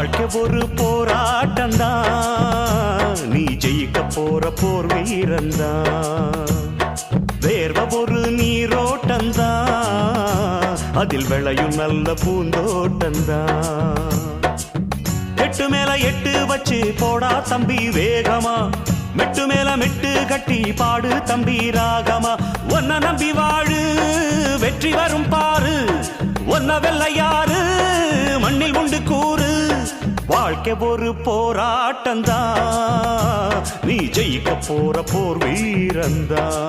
வாழ்க்கை ஒரு போராட்டம்தான், நீ ஜெயிக்க போற போர் வீரந்தான். வேர்வ ஒரு நீரோட்டந்தான், அதில் விளையும் நல்ல பூந்தோட்டந்தான். எட்டு மேல எட்டு வச்சு போடா தம்பி வேகமா, மெட்டு மேல மெட்டு கட்டி பாடு தம்பி ராகமா. ஒன்ன நம்பி வாழு, வெற்றி வரும் பாரு, ஒன்ன வெல்ல யாரு, மண்ணில் உண்டு கூறு. வாழ்க்கை ஒரு போராட்டந்தான், நீ ஜெயிக்க போற போர் வீரந்தான்.